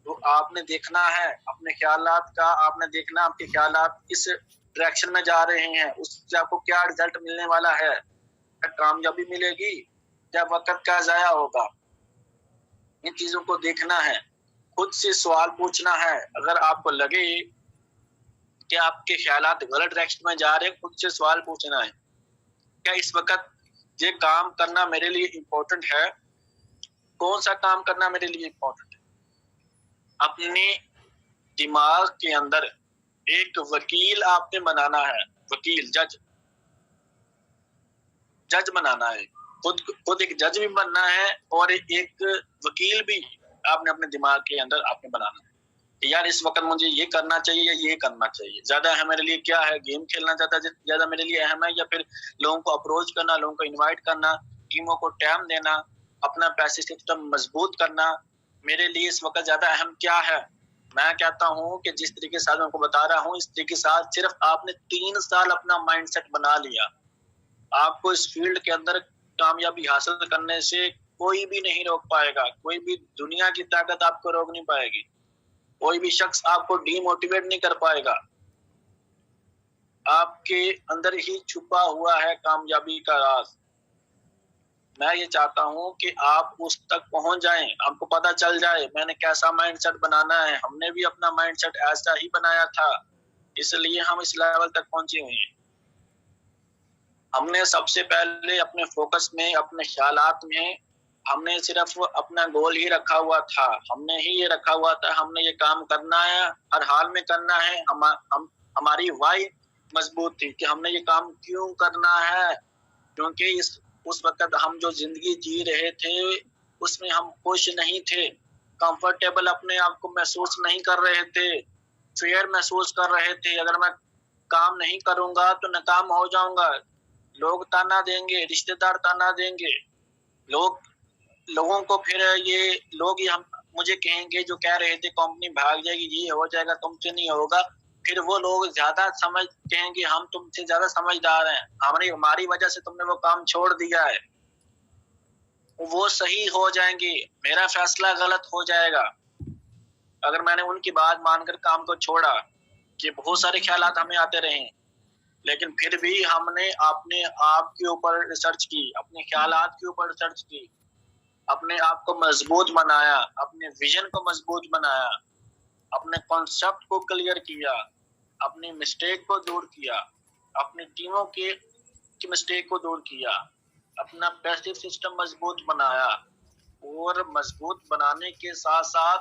B: तो आपने देखना है अपने ख्यालात का, आपने देखना आपके ख्यालात किस डायरेक्शन में जा रहे हैं, उससे आपको क्या रिजल्ट मिलने वाला है, कामयाबी मिलेगी या वक्त का जाया होगा। इन चीजों को देखना है, खुद से सवाल पूछना है। अगर आपको लगे कि आपके ख्यालात गलत डायरेक्शन में जा रहे हैं, खुद से सवाल पूछना है, क्या इस वक्त ये काम करना मेरे लिए इम्पोर्टेंट है? कौन सा काम करना मेरे लिए इम्पोर्टेंट है? अपने दिमाग के अंदर एक वकील आपने बनाना है, वकील, जज बनाना है। खुद एक जज भी बनना है और एक वकील भी आपने अपने दिमाग के अंदर आपने बनाना है कि यार इस वक्त मुझे ये करना चाहिए या ये करना चाहिए। ज्यादा है मेरे लिए क्या है, गेम खेलना ज्यादा मेरे लिए अहम है, या फिर लोगों को अप्रोच करना, लोगों को इनवाइट करना, टीमों को टाइम देना, अपना पैसे सिस्टम मजबूत करना मेरे लिए इस वक्त ज्यादा अहम क्या है? मैं कहता हूँ कि जिस तरीके से आपको बता रहा हूँ, इस तरीके से सिर्फ आपने 3 साल अपना माइंडसेट बना लिया, आपको इस फील्ड के अंदर कामयाबी हासिल करने से कोई भी नहीं रोक पाएगा। कोई भी दुनिया की ताकत आपको रोक नहीं पाएगी, कोई भी शख्स आपको डीमोटिवेट नहीं कर पाएगा। आपके अंदर ही छुपा हुआ है कामयाबी का राज। मैं ये चाहता हूँ कि आप उस तक पहुंच जाएं, आपको पता चल जाए मैंने कैसा माइंडसेट बनाना है। हमने भी अपना माइंडसेट ऐसा ही बनाया था, इसलिए हम इस लेवल तक पहुंचे हुए हैं। हमने सबसे पहले अपने फोकस में, अपने ख्यालात में, हमने सिर्फ अपना गोल ही रखा हुआ था। हमने ही ये रखा हुआ था, हमने ये काम करना है, हर हाल में करना है। हमारी वाई मजबूत थी कि हमने ये काम क्यों करना है, क्योंकि उस वक्त हम जो जिंदगी जी रहे थे उसमें हम खुश नहीं थे, कंफर्टेबल अपने आप को महसूस नहीं कर रहे थे, फेयर महसूस कर रहे थे। अगर मैं काम नहीं करूंगा तो नाकाम हो जाऊंगा, लोग ताना देंगे, रिश्तेदार ताना देंगे, लोगों को फिर ये लोग ही हम मुझे कहेंगे जो कह रहे थे कंपनी भाग जाएगी, ये हो जाएगा, तुमसे नहीं होगा। फिर वो लोग ज्यादा समझ कहेंगे हम तुमसे ज्यादा समझदार हैं, हमारी वजह से तुमने वो काम छोड़ दिया है। वो सही हो जाएंगे, मेरा फैसला गलत हो जाएगा अगर मैंने उनकी बात मानकर काम को छोड़ा। कि बहुत सारे ख्यालात हमें आते रहे, लेकिन फिर भी हमने अपने आप के ऊपर रिसर्च की, अपने ख्यालात के ऊपर रिसर्च की, अपने आप को मजबूत बनाया, अपने विजन को मजबूत बनाया, अपने कॉन्सेप्ट को क्लियर किया, अपनी मिस्टेक को दूर किया, अपनी टीमों की मिस्टेक को दूर किया, अपना पैसिव सिस्टम मजबूत बनाया। और मजबूत बनाने के साथ साथ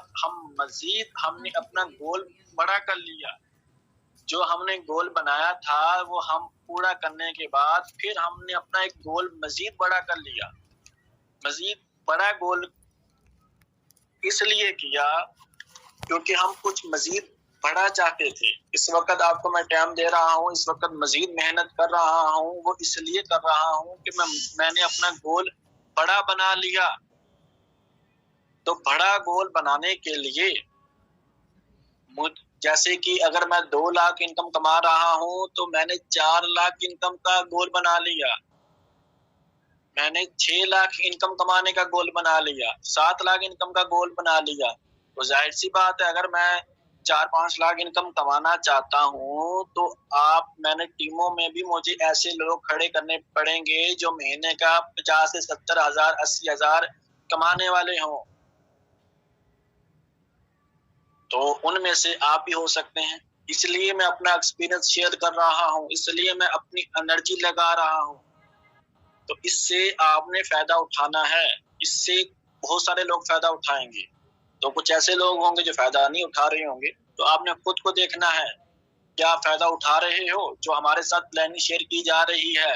B: हमने अपना गोल बड़ा कर लिया। जो हमने गोल बनाया था वो हम पूरा करने के बाद फिर हमने अपना एक गोल मजीद बड़ा कर लिया। मजीद बड़ा गोल इसलिए किया क्योंकि हम कुछ मजीद बड़ा चाहते थे। इस वक्त आपको मैं टाइम दे रहा हूँ, इस वक्त मजीद मेहनत कर रहा हूँ, वो इसलिए कर रहा हूँ कि मैंने अपना गोल बड़ा बना लिया। तो बड़ा गोल बनाने के लिए जैसे कि अगर मैं 2 लाख इनकम कमा रहा हूँ तो मैंने 4 लाख इनकम का गोल बना लिया, मैंने 6 लाख इनकम कमाने का गोल बना लिया, 7 लाख इनकम का गोल बना लिया। तो जाहिर सी बात है अगर मैं 4-5 लाख इनकम कमाना चाहता हूँ तो मैंने टीमों में भी मुझे ऐसे लोग खड़े करने पड़ेंगे जो महीने का 50 से 70 हजार 80 हजार कमाने वाले हों। तो उनमें से आप भी हो सकते हैं। इसलिए मैं अपना एक्सपीरियंस शेयर कर रहा हूँ, इसलिए मैं अपनी एनर्जी लगा रहा हूँ। तो इससे आपने फायदा उठाना है, इससे बहुत सारे लोग फायदा उठाएंगे। तो कुछ ऐसे लोग होंगे जो फायदा नहीं उठा रहे होंगे, तो आपने खुद को देखना है, क्या फायदा उठा रहे हो? जो हमारे साथ प्लानिंग शेयर की जा रही है,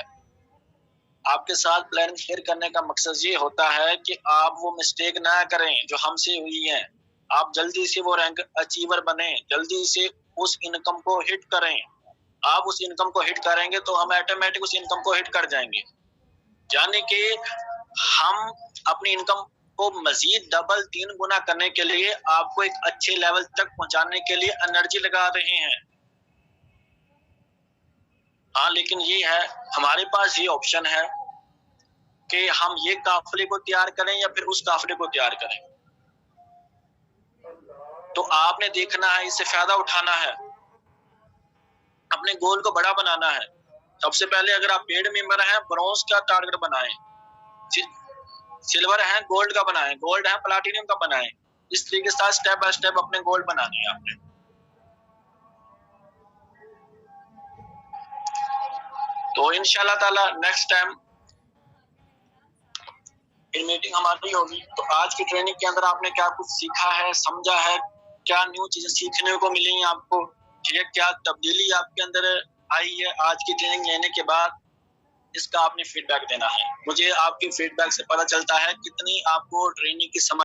B: आपके साथ प्लानिंग शेयर करने का मकसद ये होता है कि आप वो मिस्टेक ना करें जो हमसे हुई है। आप जल्दी से वो रैंक अचीवर बने, जल्दी से उस इनकम को हिट करें। आप उस इनकम को हिट करेंगे तो हम ऑटोमेटिक उस इनकम को हिट कर जाएंगे। यानी कि हम अपनी इनकम को मजीद डबल 3 गुना करने के लिए, आपको एक अच्छे लेवल तक पहुंचाने के लिए एनर्जी लगा रहे हैं। हाँ, लेकिन ये है, हमारे पास ये ऑप्शन है कि हम ये काफिले को तैयार करें या फिर उस काफिले को तैयार करें। तो आपने देखना है, इससे फायदा उठाना है, अपने गोल को बड़ा बनाना है। सबसे पहले अगर आप पेड मेंबर हैं, ब्रॉन्ज का टारगेट बनाएं, सिल्वर है गोल्ड का बनाएं, गोल्ड है प्लैटिनम का बनाएं। इस तरीके से स्टेप बाय स्टेप अपने गोल बनाने हैं आपने। तो इंशाल्लाह ताला नेक्स्ट टाइम मीटिंग हमारी होगी। तो आज की ट्रेनिंग के अंदर आपने क्या कुछ सीखा है, समझा है, क्या न्यू चीजें सीखने को मिली आपको, ठीक है, क्या तब्दीली आपके अंदर आई है आज की ट्रेनिंग लेने के बाद, इसका आपने फीडबैक देना है। मुझे आपके फीडबैक से पता चलता है कितनी आपको ट्रेनिंग की समझ